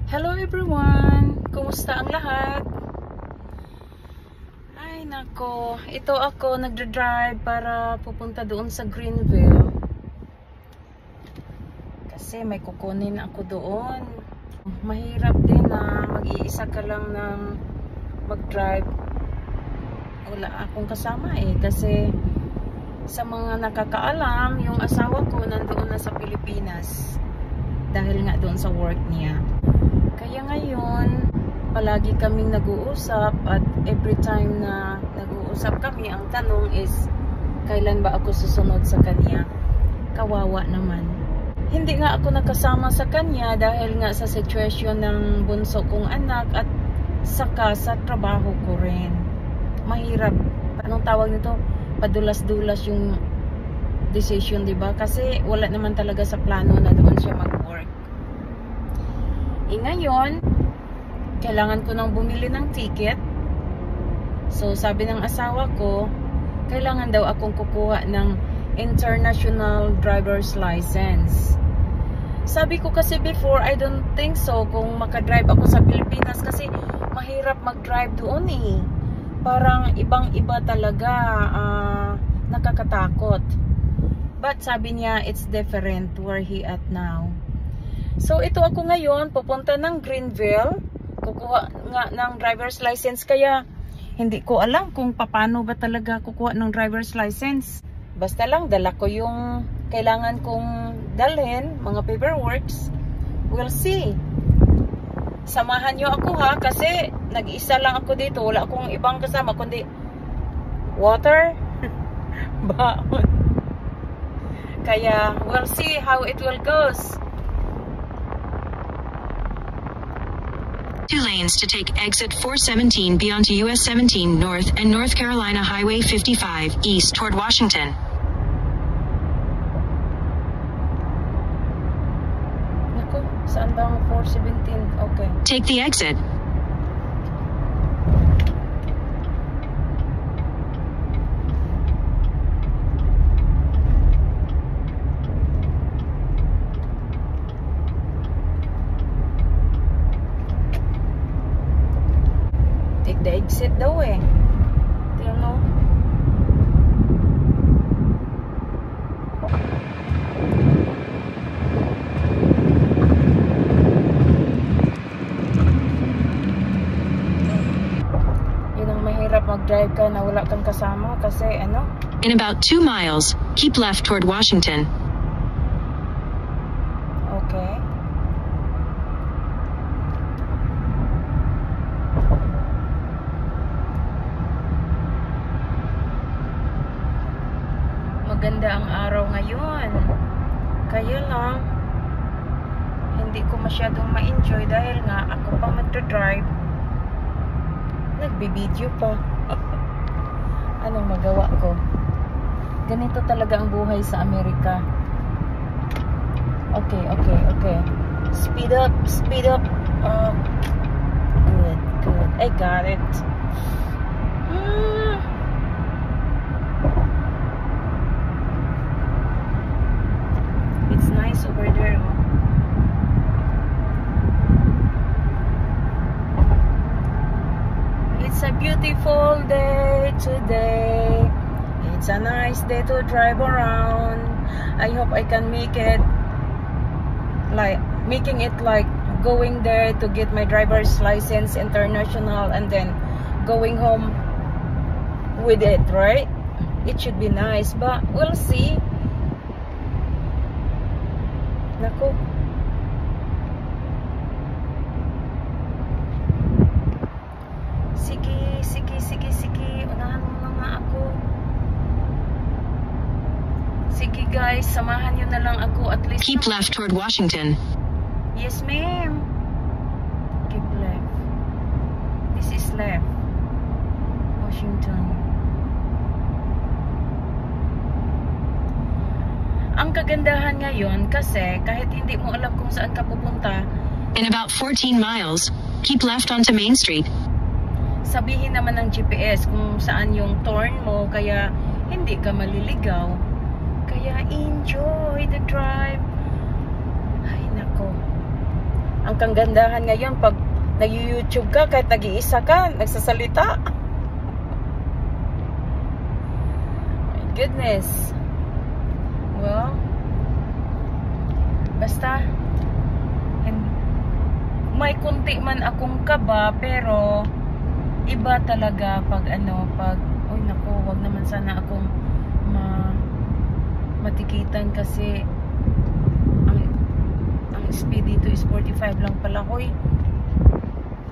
Hello everyone! Kumusta ang lahat? Ay nako, ito ako nagdadrive para pupunta doon sa Greenville. Kasi may kukunin ako doon. Mahirap din na mag-iisa ka lang ng mag-drive. Wala akong kasama kasi sa mga nakakaalam, yung asawa ko nandoon na sa Pilipinas. Dahil nga doon sa work niya. Kaya ngayon, palagi kaming nag-uusap at every time na nag-uusap kami, ang tanong is, kailan ba ako susunod sa kanya? Kawawa naman. Hindi nga ako nakasama sa kanya dahil nga sa sitwasyon ng bunso kong anak at saka sa trabaho ko rin. Mahirap. Anong tawag nito? Padulas-dulas yung decision, diba? Kasi wala naman talaga sa plano na doon siya mag-work. Ngayon, kailangan ko nang bumili ng ticket. So, sabi ng asawa ko, kailangan daw akong kukuha ng international driver's license. Sabi ko kasi before, I don't think so kung makadrive ako sa Pilipinas kasi mahirap mag-drive doon eh. Parang ibang-iba talaga, nakakatakot. But sabi niya, it's different where he at now. So, ito ako ngayon, pupunta ng Greenville. Kukuha nga ng driver's license. Kaya, hindi ko alam kung paano ba talaga kukuha ng driver's license. Basta lang, dala ko yung kailangan kong dalhin, mga paperworks. We'll see. Samahan nyo ako ha, kasi nag-iisa lang ako dito. Wala akong ibang kasama, kundi water, baon. Kaya, we'll see how it will goes. 2 lanes to take exit 417 B onto US 17 North and North Carolina Highway 55 east toward Washington. Naku, saan ba ang 417? Okay. Take the exit. The exit daw eh. You know? Yun ang mahirap mag-drive ka na wala kang kasama kasi ano? In about 2 miles, keep left toward Washington. Okay. Maganda ang araw ngayon. Kaya lang, hindi ko masyadong ma-enjoy dahil nga ako pa magdadrive. Nagbibideo pa. Anong magawa ko? Ganito talaga ang buhay sa Amerika. Okay. Speed up. Good. I got it. It's nice over there. It's a beautiful day today. It's a nice day to drive around. I hope I can making it like going there to get my driver's license international and then going home with it, right? It should be nice, but we'll see. Naku. Sige. Unahan mo na nga ako. Sige guys, samahan nyo na lang ako at least. Keep left toward Washington. Yes ma'am. Keep left. This is left. Washington. Ang kagandahan ngayon kasi kahit hindi mo alam kung saan ka pupunta, In about 14 miles, keep left onto Main Street. sabihin naman ng GPS kung saan yung turn mo, kaya hindi ka maliligaw. Kaya enjoy the drive. Ay nako. Ang kagandahan ngayon pag nag-YouTube ka, kahit nag-iisa ka, nagsasalita. My goodness. Well, basta may kunti man akong kaba, pero iba talaga pag oy naku, wag naman sana akong matikitan kasi ang speed dito is 45 lang pala. Hoy,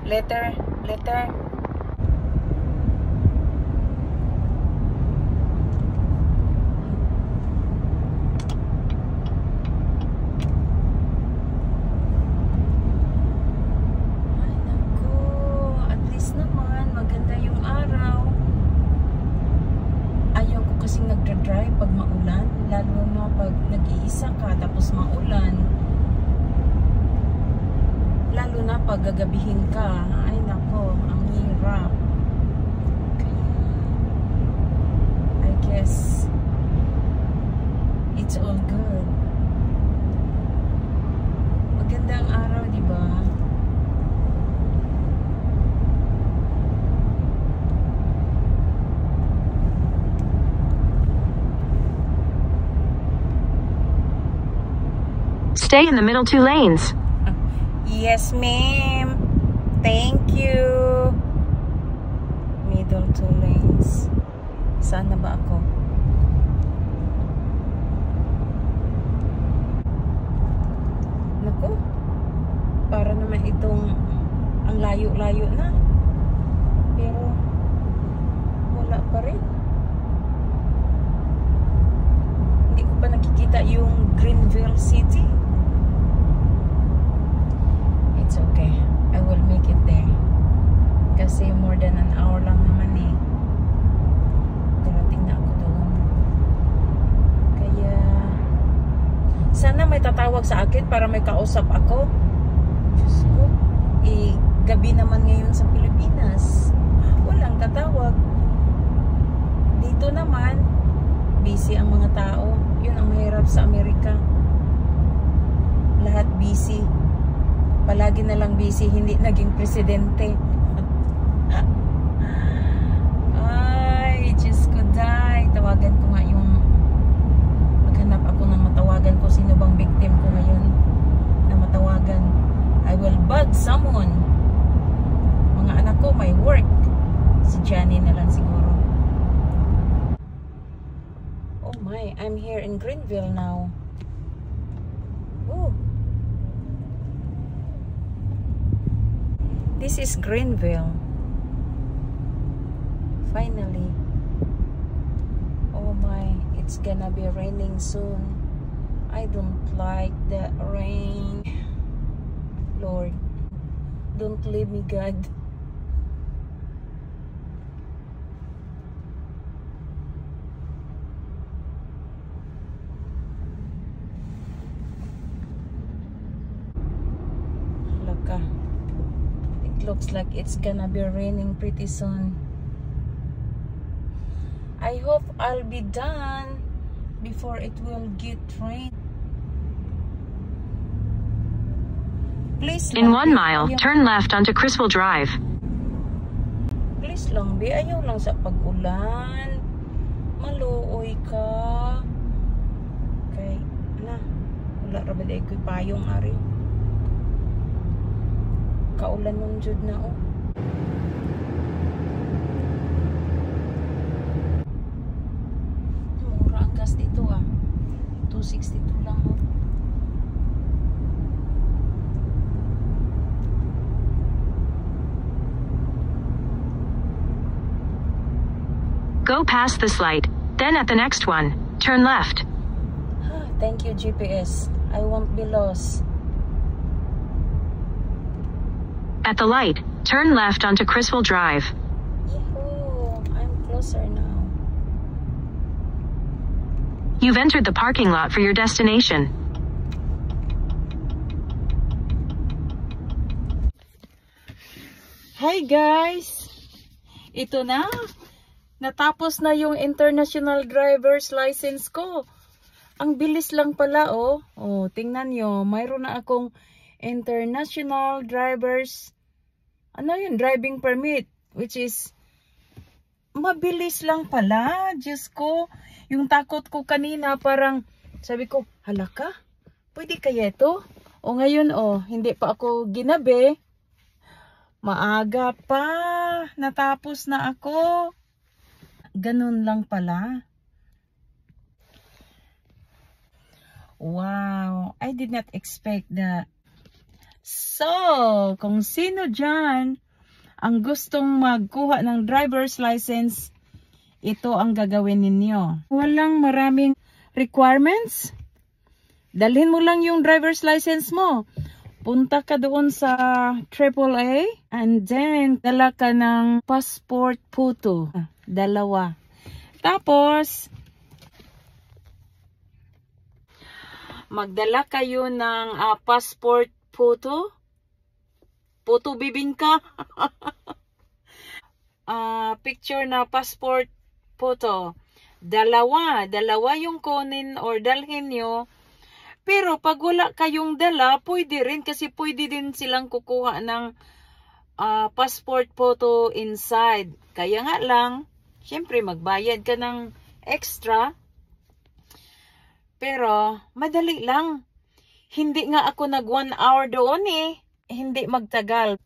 letter nagdra-drive pag maulan, lalo na pag nag-iisa ka tapos maulan, lalo na pag gagabihin ka. Ay nako, ang hirap. I guess it's all good. Magandang araw, di ba? Stay in the middle 2 lanes. Yes, ma'am. Thank you. Middle 2 lanes. Saan na ba ako? Naku. Para naman itong ang layo-layo na. Pero wala pa rin. Hindi ko pa nakikita yung Greenville City. It's okay. I will make it there. Kasi more than an hour lang naman eh. Darating na ako doon. Kaya sana may tatawag sa akin para may kausap ako. Diyos ko. Gabi naman ngayon sa Pilipinas. Walang tatawag. Dito naman, busy ang mga tao. Yun ang mahirap sa Amerika. Lahat busy. Palagi na lang busy, hindi naging presidente. Ay, Diyos ko, day. Tawagan ko nga yung maghanap ako ng matawagan ko. Sino bang victim ko ngayon na matawagan? I will bug someone. Mga anak ko, may work. Si Johnny na lang siguro. Oh my, I'm here in Greenville now. Oh. This is Greenville. Finally. Oh my, it's gonna be raining soon. I don't like the rain. Lord, don't leave me, God. Laka. Looks like it's gonna be raining pretty soon. I hope I'll be done before it will get rain. Please In 1 mile, turn left onto Criswell Drive. Please lang, be. Ayaw lang sa pag-ulan. Maluoy ka. Okay, na. Wala rabad ay ko'y payong, ari. Kaulan nun jud na oh. Mura ang gas dito ah. 262 lang oh. Go past this light, then at the next one, turn left. Thank you, GPS. I won't be lost. At the light, turn left onto Criswell Drive. Yahoo! I'm closer now. You've entered the parking lot for your destination. Hi guys! Ito na! Natapos na yung international driver's license ko. Ang bilis lang pala oh. Oh, tingnan nyo. Mayroon na akong international drivers, driving permit, which is mabilis lang pala. Diyos ko, yung takot ko kanina, parang sabi ko, halaka, pwede kaya ito? O ngayon, hindi pa ako ginabi. Maaga pa, natapos na ako. Ganun lang pala. Wow, I did not expect that. So, kung sino dyan ang gustong magkuha ng driver's license, ito ang gagawin ninyo. Walang maraming requirements. Dalhin mo lang yung driver's license mo. Punta ka doon sa AAA and then dala ka ng passport photo. 2. Tapos, magdala kayo ng passport photo. Photo bibingka. Picture na passport photo. Dalawa yung kunin or dalhin nyo. Pero pag wala kayong dala, pwede rin kasi pwede din silang kukuha ng passport photo inside. Kaya nga lang, syempre magbayad ka ng extra. Pero madali lang. Hindi nga ako nag 1 hour doon eh. Hindi magtagal.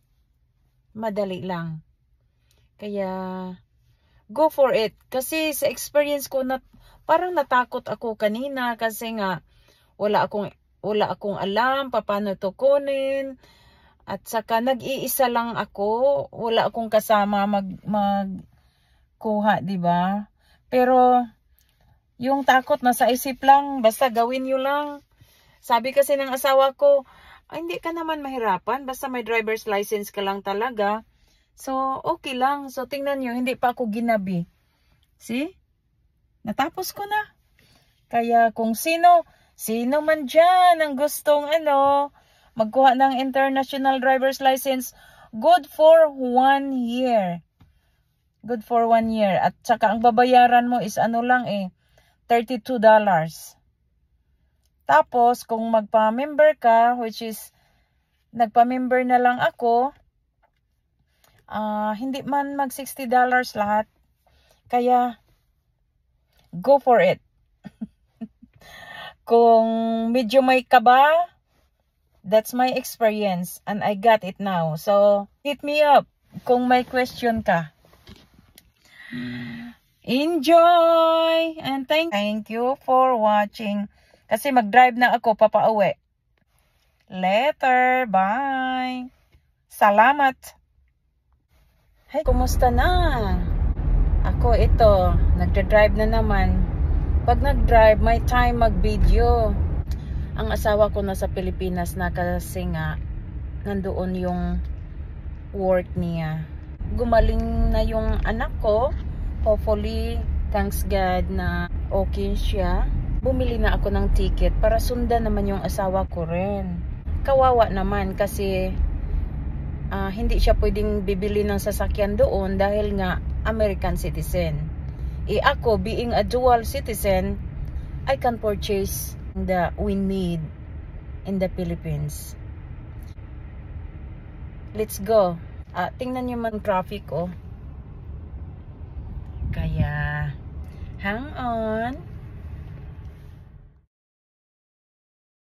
Madali lang. Kaya go for it. Kasi sa experience ko, parang natakot ako kanina kasi nga wala akong alam paano to kunin. At saka nag-iisa lang ako. Wala akong kasama magkuha, di ba? Pero yung takot nasa isip lang, basta gawin nyo lang. Sabi kasi ng asawa ko, hindi ka naman mahirapan, basta may driver's license ka lang talaga. So, okay lang. So, tingnan nyo, hindi pa ako ginabi. See? Natapos ko na. Kaya kung sino man dyan ang gustong magkuha ng international driver's license, good for 1 year. Good for 1 year. At saka ang babayaran mo is $32. Tapos, kung magpa-member ka, which is, nagpa-member na lang ako, hindi man mag $60 lahat. Kaya, go for it. Kung medyo may kaba, that's my experience and I got it now. So, hit me up kung may question ka. Enjoy! And thank you for watching. Kasi mag-drive na ako papauwi. Later. Bye. Salamat. Hey, kumusta na? Ako ito, nagdra-drive na naman. Pag nag-drive, may time mag-video. Ang asawa ko nasa Pilipinas na kasi nga nandoon yung work niya. Gumaling na yung anak ko. Hopefully, thanks God na okay siya. Bumili na ako ng ticket para sundan naman yung asawa ko rin. Kawawa naman kasi hindi siya pwedeng bibili ng sasakyan doon dahil nga American citizen. Ako, being a dual citizen, I can purchase the we need in the Philippines. Let's go. Tingnan niyo man traffic, Kaya, hang on.